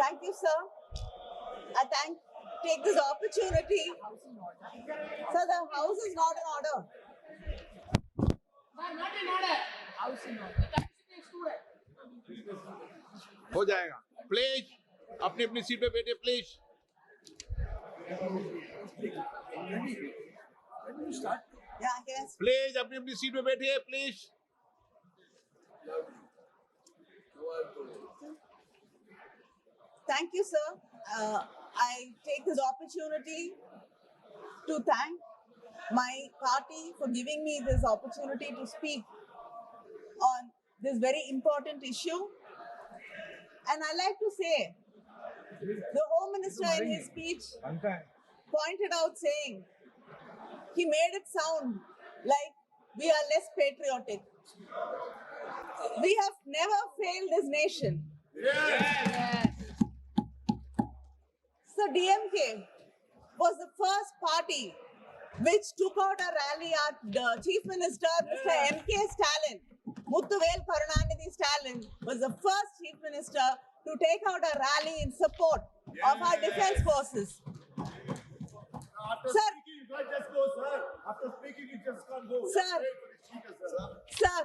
Thank you, sir. I take this opportunity. Sir, the house is not in order. Not in order. House in order. The time is student. हो जाएगा please अपनी अपनी seat पे बैठे please Yeah, yes. Please अपनी अपनी seat पे बैठिए please Thank you, sir. I take this opportunity to thank my party for giving me this opportunity to speak on this very important issue. And I like to say, the Home Minister in his speech pointed out saying, he made it sound like we are less patriotic. We have never failed this nation. Yes. So DMK was the first party which took out a rally at the Chief Minister, Mr. M.K. Stalin. Muthuvel Karunanidhi Stalin was the first Chief Minister to take out a rally in support of our defense forces. After Sir. speaking, you can't just go, sir. After speaking, you just can't go. Sir. Just wait for the speaker, sir. Sir,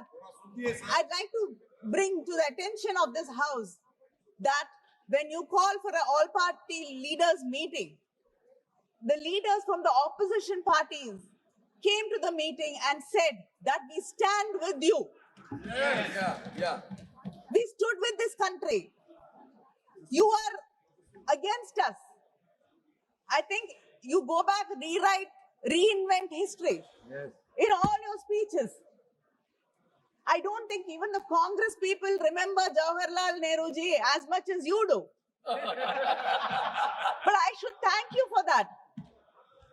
I'd like to bring to the attention of this house that when you call for an all-party leaders meeting, the leaders from the opposition parties came to the meeting and said that we stand with you. Yeah. We stood with this country. You are against us. I think you go back, reinvent history in all your speeches. I don't think even the Congress people remember Jawaharlal Nehru ji as much as you do. But I should thank you for that.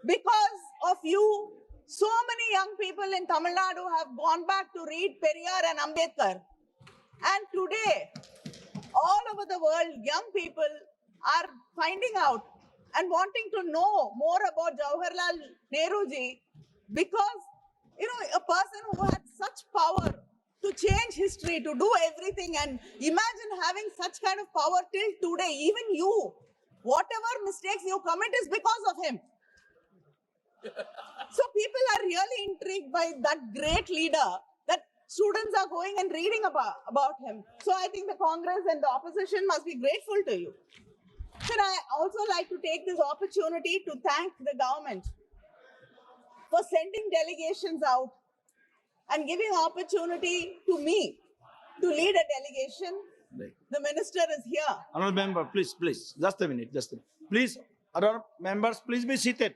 Because of you, so many young people in Tamil Nadu have gone back to read Periyar and Ambedkar. And today, all over the world, young people are finding out and wanting to know more about Jawaharlal Nehru ji because, a person who had such power to change history, to do everything, and imagine having such kind of power till today, even you, whatever mistakes you commit is because of him. So people are really intrigued by that great leader that students are going and reading about him. So I think the Congress and the opposition must be grateful to you. Sir, I also like to take this opportunity to thank the government for sending delegations out and giving opportunity to me to lead a delegation. The minister is here. Honorable member, please, just a minute. Please, other members, please be seated.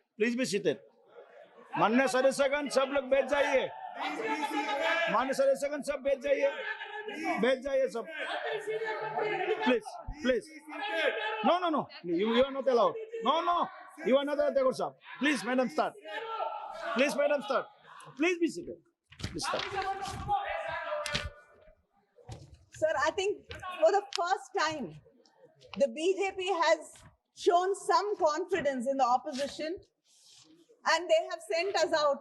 माननीय सदस्यगण सब लोग बैठ जाइए माननीय सदस्यगण सब बैठ जाइए सब please no you are not allowed no you are not allowed sir please madam start please be seated please start. Sir, I think for the first time the BJP has shown some confidence in the opposition and they have sent us out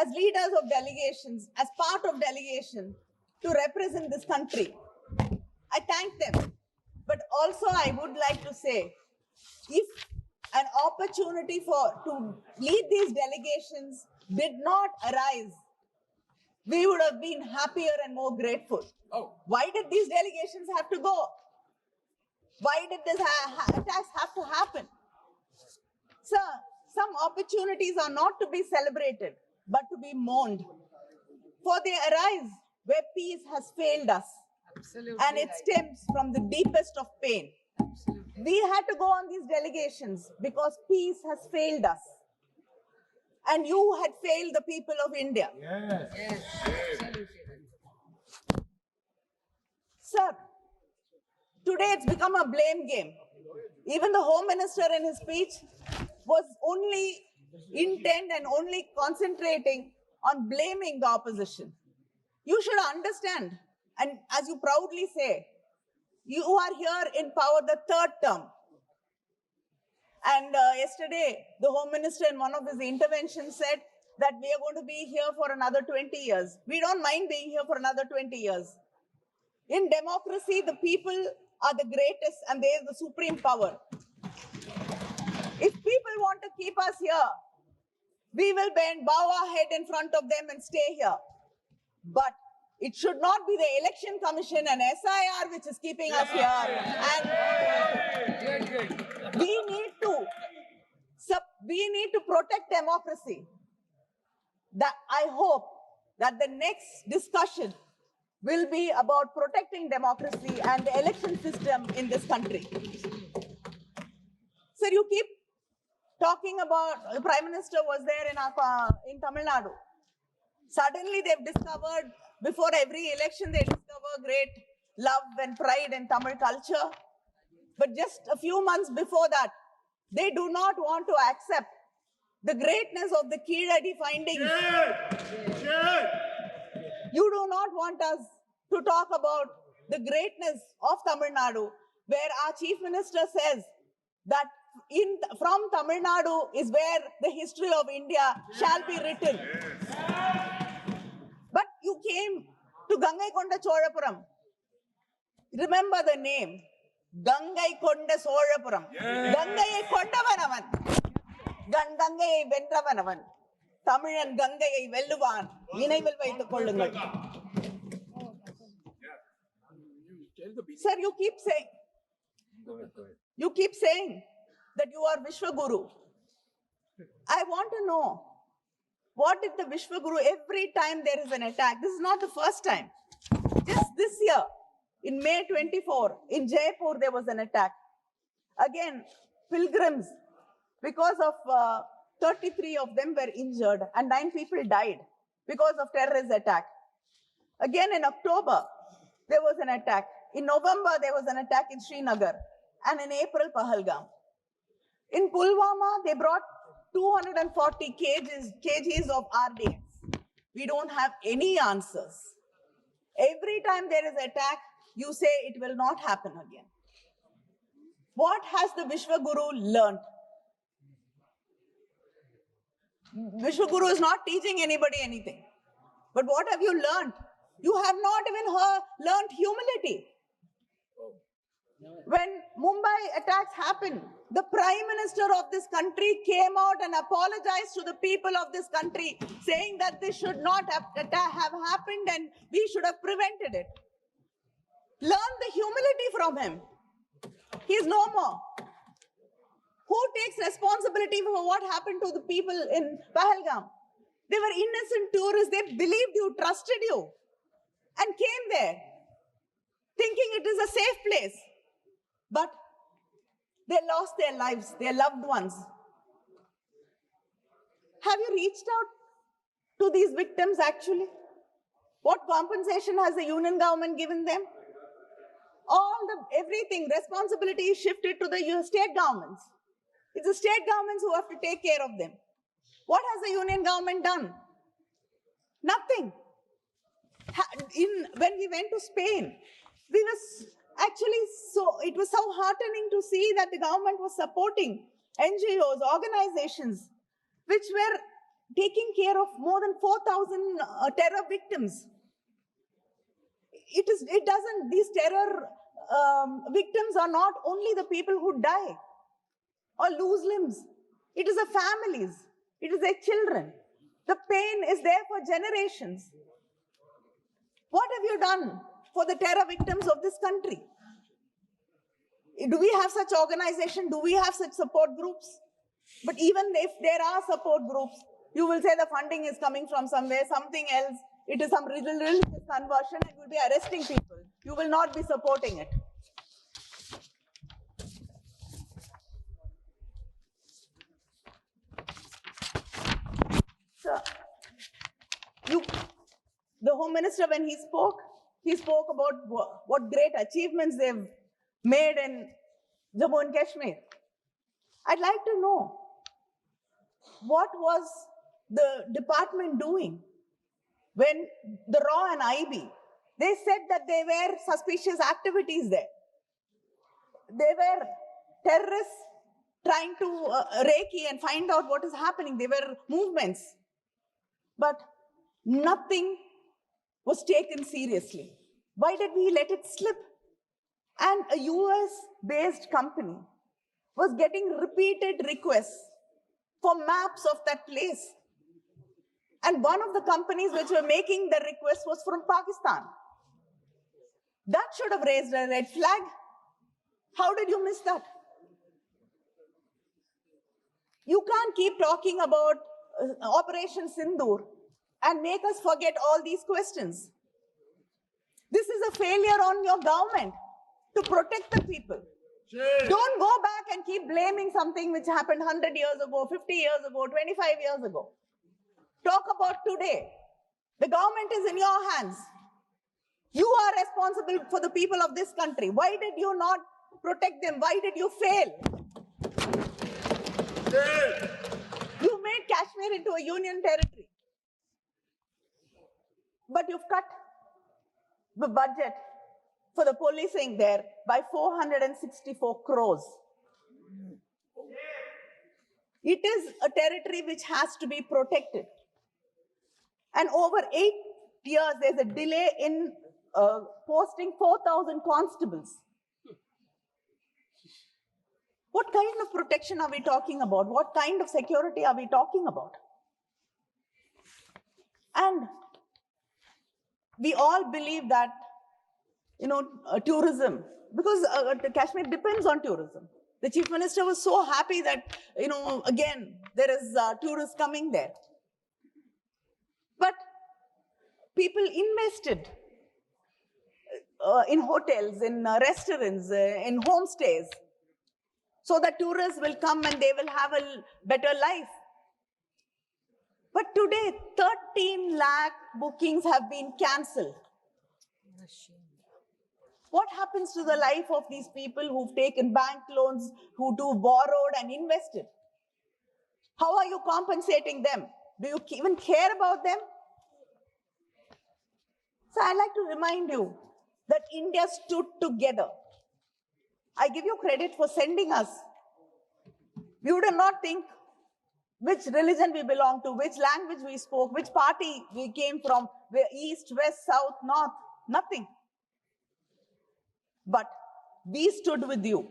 as leaders of delegations, as part of delegation to represent this country. I thank them. But also I would like to say, if an opportunity to lead these delegations did not arise, we would have been happier and more grateful. Why did these delegations have to go? Why did this attacks have to happen? Sir, some opportunities are not to be celebrated, but to be mourned. For they arise where peace has failed us. Absolutely. And it stems from the deepest of pain. Absolutely. We had to go on these delegations because peace has failed us. And you had failed the people of India. Yes. Absolutely. Sir, today it's become a blame game. Even the Home Minister in his speech was only intent and only concentrating on blaming the opposition. You should understand, and as you proudly say, you are here in power the third term. And yesterday, the Home Minister in one of his interventions said that we are going to be here for another 20 years. We don't mind being here for another 20 years. In democracy, the people are the greatest and they are the supreme power. If people want to keep us here, we will bow our head in front of them and stay here. But it should not be the Election Commission and SIR which is keeping us here. And we need to protect democracy. That I hope that the next discussion will be about protecting democracy and the election system in this country. Sir, you keep talking about, the Prime Minister was there in Tamil Nadu. Suddenly they've discovered, before every election, they discover great love and pride in Tamil culture. But just a few months before that, they do not want to accept the greatness of the Keeladi findings. You do not want us to talk about the greatness of Tamil Nadu, where our Chief Minister says that from Tamil Nadu is where the history of India shall be written. But you came to Gangaikonda Cholapuram. Remember the name, Gangaikonda Cholapuram. Gangaiயை கொண்டவனவன், கங்கையை வென்றவனவன், தமிழன் கங்கையை வெல்லுவான், நினைவில் வைத்துக் கொள்ளுங்கள். Sir, you keep saying that you are Vishwaguru. I want to know, what did the Vishwaguru, every time there is an attack, this is not the first time. Just this year, in May 24, in Jaipur, there was an attack. Again, pilgrims, because of 33 of them were injured and 9 people died because of terrorist attack. Again, in October, there was an attack. In November, there was an attack in Srinagar, and in April, Pahalgam. In Pulwama, they brought 240 kgs of RDX. We don't have any answers. Every time there is attack, you say it will not happen again. What has the Vishwaguru learned? Vishwaguru is not teaching anybody anything. But what have you learned? You have not even learned humility. When Mumbai attacks happened, the Prime Minister of this country came out and apologized to the people of this country, saying that this should not have happened and we should have prevented it. Learn the humility from him. He is no more. Who takes responsibility for what happened to the people in Pahalgam? They were innocent tourists. They believed you, trusted you, and came there thinking it is a safe place. But they lost their lives, their loved ones. Have you reached out to these victims actually? What compensation has the union government given them? Everything, responsibility is shifted to the state governments. It's the state governments who have to take care of them. What has the union government done? Nothing. When we went to Spain, it was so heartening to see that the government was supporting NGOs, organizations, which were taking care of more than 4,000 terror victims. These terror victims are not only the people who die or lose limbs. It is the families. It is their children. The pain is there for generations. What have you done for the terror victims of this country? Do we have such organization? Do we have such support groups? But even if there are support groups, you will say the funding is coming from somewhere, something else. It is some religious conversion and you will be arresting people. You will not be supporting it. So, the Home Minister, when he spoke about what great achievements they've made in Jammu and Kashmir. I'd like to know, what was the department doing when the RAW and IB, they said that there were suspicious activities there. They were terrorists trying to recce and find out what is happening. There were movements. But nothing was taken seriously. Why did we let it slip? And a US-based company was getting repeated requests for maps of that place. And one of the companies which were making the request was from Pakistan. That should have raised a red flag. How did you miss that? You can't keep talking about Operation Sindoor and make us forget all these questions. This is a failure on your government to protect the people. Don't go back and keep blaming something which happened 100 years ago, 50 years ago, 25 years ago. Talk about today. The government is in your hands. You are responsible for the people of this country. Why did you not protect them? Why did you fail? You made Kashmir into a union territory. But you've cut the budget for the policing there by 464 crores. It is a territory which has to be protected. And over 8 years, there's a delay in posting 4,000 constables. What kind of protection are we talking about? What kind of security are we talking about? And we all believe that, tourism, because Kashmir depends on tourism. The Chief Minister was so happy that, again, there is tourists coming there. But people invested in hotels, in restaurants, in homestays, so that tourists will come and they will have a better life. But today, 13 lakh bookings have been cancelled. What happens to the life of these people who've taken bank loans, who borrowed and invested? How are you compensating them? Do you even care about them? So I'd like to remind you that India stood together. I give you credit for sending us. We would not think which religion we belong to, which language we spoke, which party we came from, east, west, south, north, nothing. But we stood with you.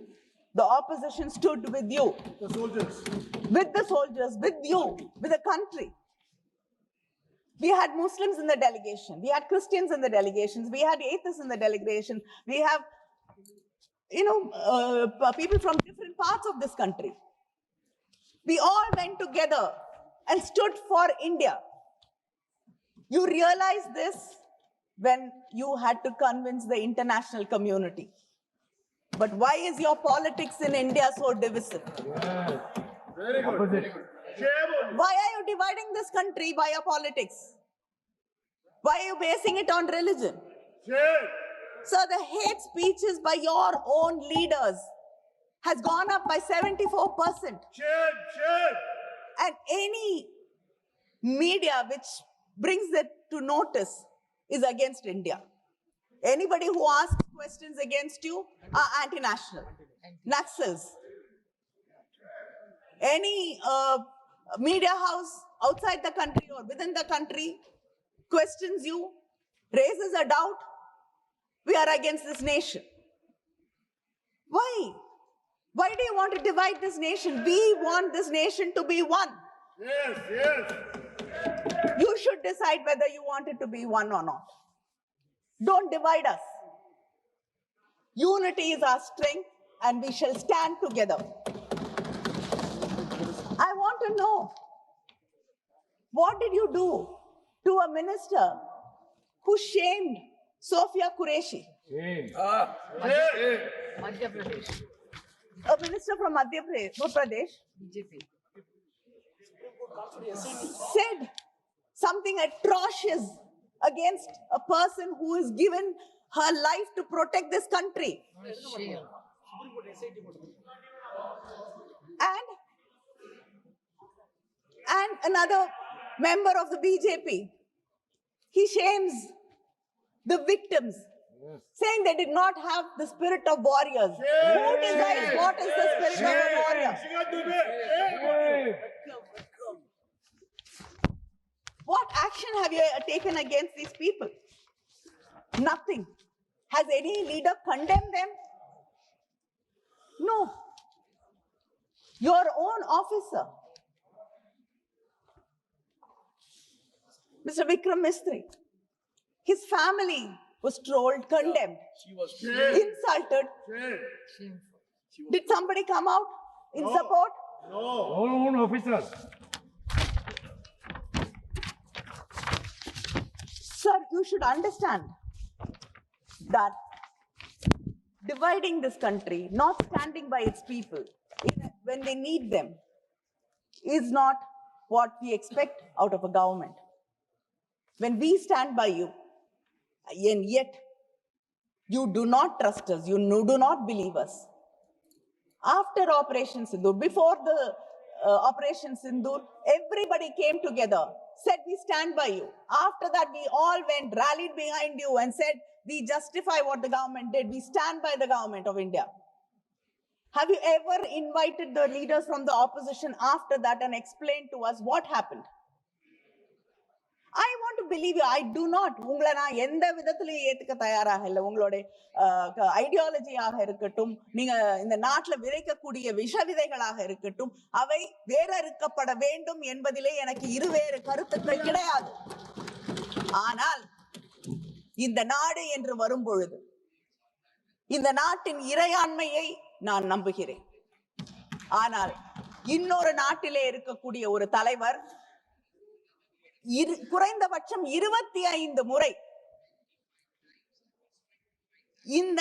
The opposition stood with you. The soldiers. With the soldiers, with you, with the country. We had Muslims in the delegation. We had Christians in the delegations. We had atheists in the delegation. We have, people from different parts of this country. We all went together and stood for India. You realize this when you had to convince the international community. But why is your politics in India so divisive? Very good. Why are you dividing this country by your politics? Why are you basing it on religion? So the hate speeches by your own leaders has gone up by 74%. And any media which brings it to notice is against India. Anybody who asks questions against you are anti-national, Naxals. Any media house outside the country or within the country questions you, raises a doubt, we are against this nation. Why? Why do you want to divide this nation? We want this nation to be one. Yes. You should decide whether you want it to be one or not. Don't divide us. Unity is our strength, and we shall stand together. I want to know, what did you do to a minister who shamed Sophia Qureshi? Madhya Pradesh. A minister from Madhya Pradesh BJP. said something atrocious against a person who has given her life to protect this country. What a shame. And another member of the BJP, he shames the victims, saying they did not have the spirit of warriors. Who decides what is the spirit of a warrior? What action have you taken against these people? Nothing. Has any leader condemned them? Your own officer, Mr. Vikram Mistry, his family was trolled, condemned, insulted. Shameful. Did somebody come out in support? All own officers. Sir, you should understand that dividing this country, not standing by its people when they need them, is not what we expect out of a government. When we stand by you, and yet you do not trust us, you do not believe us. After Operation Sindoor, before the Operation Sindoor, everybody came together, said we stand by you. After that, we all went, rallied behind you and said, we justify what the government did. We stand by the government of India. Have you ever invited the leaders from the opposition after that and explained to us what happened? I want to believe you. I do not. உங்களை நான் எந்த விதத்திலையும் ஏத்துக்க தயாராக இல்லை. உங்களுடைய ஐடியாலஜியாக இருக்கட்டும், நீங்க இந்த நாட்டுல விதைக்கக்கூடிய விஷ விதைகளாக இருக்கட்டும், அவை வேறறுக்கப்பட வேண்டும் என்பதிலே எனக்கு இருவேறு கருத்துக்கள் கிடையாது. ஆனால் இந்த நாடு என்று வரும் பொழுது இந்த நாட்டின் இறையாண்மையை நான் நம்புகிறேன். ஆனால் இன்னொரு நாட்டிலே இருக்கக்கூடிய ஒரு தலைவர் குறைந்தபட்சம் 25 முறை இந்த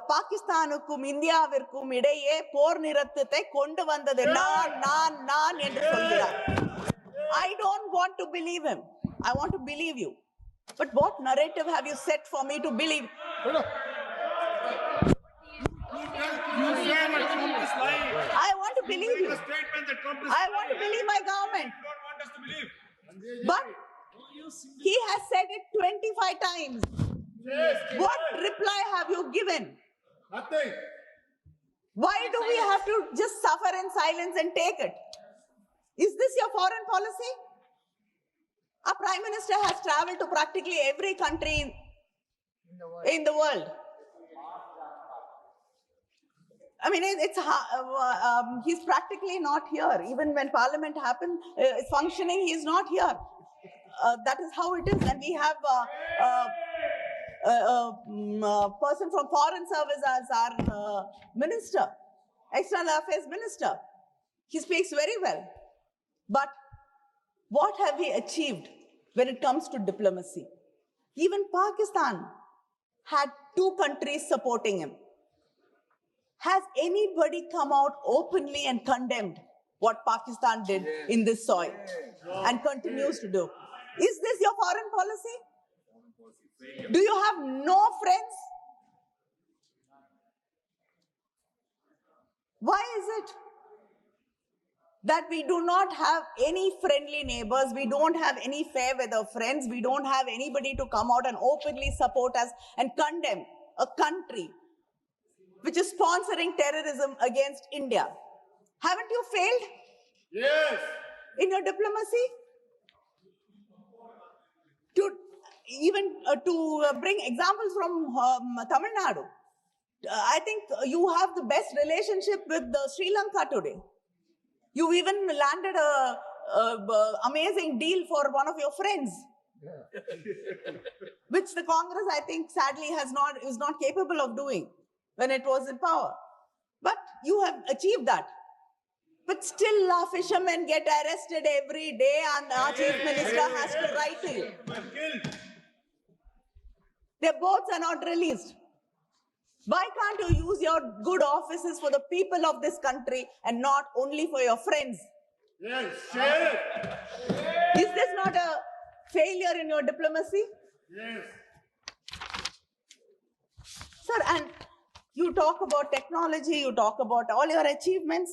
பாகிஸ்தானுக்கும் இந்தியாவிற்கும் இடையே போர் நிறுத்தத்தை கொண்டு வந்தது நான் என்று சொல்கிறார். I don't want to believe him. I want to believe you. But what narrative have you set for me to believe? You say that Trump is lying. I want to believe you. Statement that Trump is I want to believe my government. You don't want us to believe. But he has said it 25 times. Yes. What reply have you given? Nothing. Why do we have to just suffer in silence and take it? Is this your foreign policy? Our Prime Minister has traveled to practically every country in the world. I mean, he's practically not here. Even when Parliament is functioning, he's not here. That is how it is. And we have a person from Foreign Service as our minister, External Affairs Minister. He speaks very well. But what have we achieved when it comes to diplomacy? Even Pakistan had 2 countries supporting him. Has anybody come out openly and condemned what Pakistan did in this soil and continues to do? Is this your foreign policy? Do you have no friends? Why is it that we do not have any friendly neighbors? We don't have any fair weather friends. We don't have anybody to come out and openly support us and condemn a country which is sponsoring terrorism against India. Haven't you failed? Yes. In your diplomacy? To bring examples from Tamil Nadu. I think you have the best relationship with Sri Lanka today. You even landed a amazing deal for one of your friends. Which the Congress, I think, sadly is not capable of doing when it was in power. But you have achieved that. But still, fishermen get arrested every day and our chief minister has to write to you. Their boats are not released. Why can't you use your good offices for the people of this country and not only for your friends? Yes. Share it. Is this not a failure in your diplomacy? Yes. Sir, and you talk about technology, you talk about all your achievements.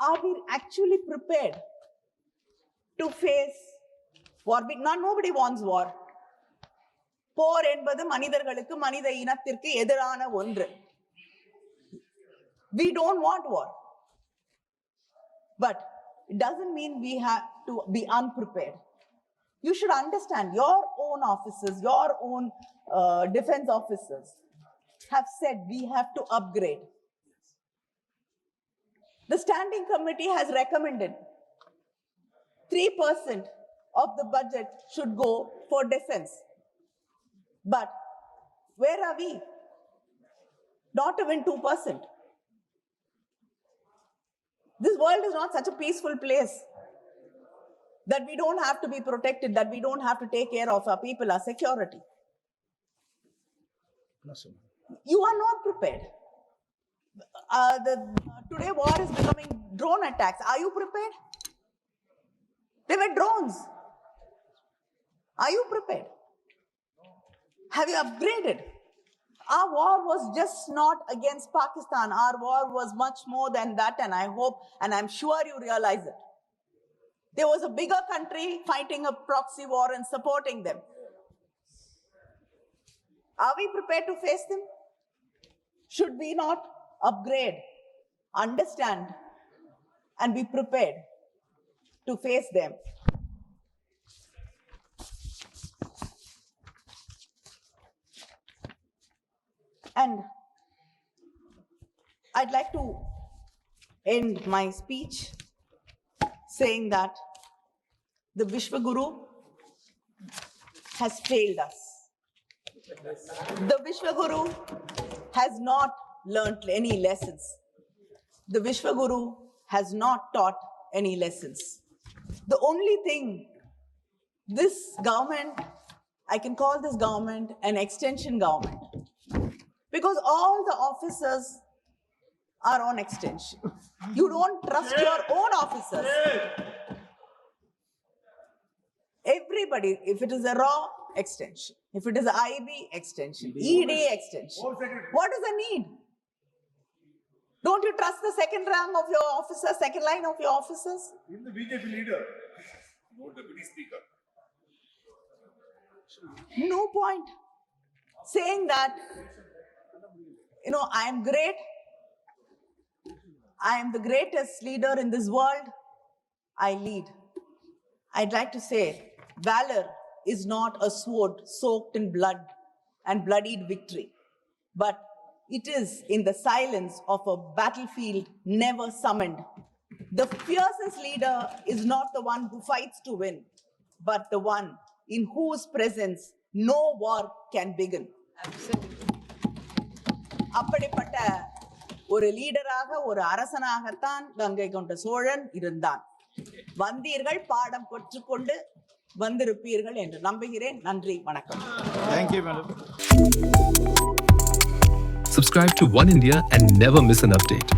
Are we actually prepared to face war? Nobody wants war. போர் என்பது மனிதர்களுக்கு மனித இனத்திற்கு எதிரான ஒன்று. We don't want war. But it doesn't mean we have to be unprepared. You should understand your own officers, your own defense officers have said we have to upgrade. The standing committee has recommended 3% of the budget should go for defense. But where are we? Not even 2%. This world is not such a peaceful place that we don't have to be protected, that we don't have to take care of our people, our security. You are not prepared. Today war is becoming drone attacks. Are you prepared? They were drones. Are you prepared? Have you upgraded? Our war was just not against Pakistan. Our war was much more than that, and I hope and I'm sure you realize it. There was a bigger country fighting a proxy war and supporting them. Are we prepared to face them? Should we not upgrade, understand, and be prepared to face them? And I'd like to end my speech saying that the Vishwaguru has failed us. The Vishwaguru has not learnt any lessons. The Vishwaguru has not taught any lessons. The only thing this government, I can call this government an extension government, because all the officers are on extension. You don't trust your own officers. Everybody, if it is a raw, extension. If it is a IB, extension. ED, extension. What is the need? Don't you trust the second rank of your officers, second line of your officers? In the BJP leader, no deputy speaker. No point saying that, I am great. I am the greatest leader in this world. I lead. I'd like to say, valor is not a sword soaked in blood and bloodied victory, but it is in the silence of a battlefield never summoned. The fiercest leader is not the one who fights to win, but the one in whose presence no war can begin. Absolutely. அப்படிப்பட்ட ஒரு லீடராக, ஒரு அரசனாகத்தான் கங்கை கொண்ட சோழன் இருந்தான். வந்தீர்கள், பாடம் கற்றுக்கொண்டு வந்திருப்பீர்கள் என்று நம்புகிறேன். நன்றி, வணக்கம். Thank you, madam. Subscribe to One India and never miss an update.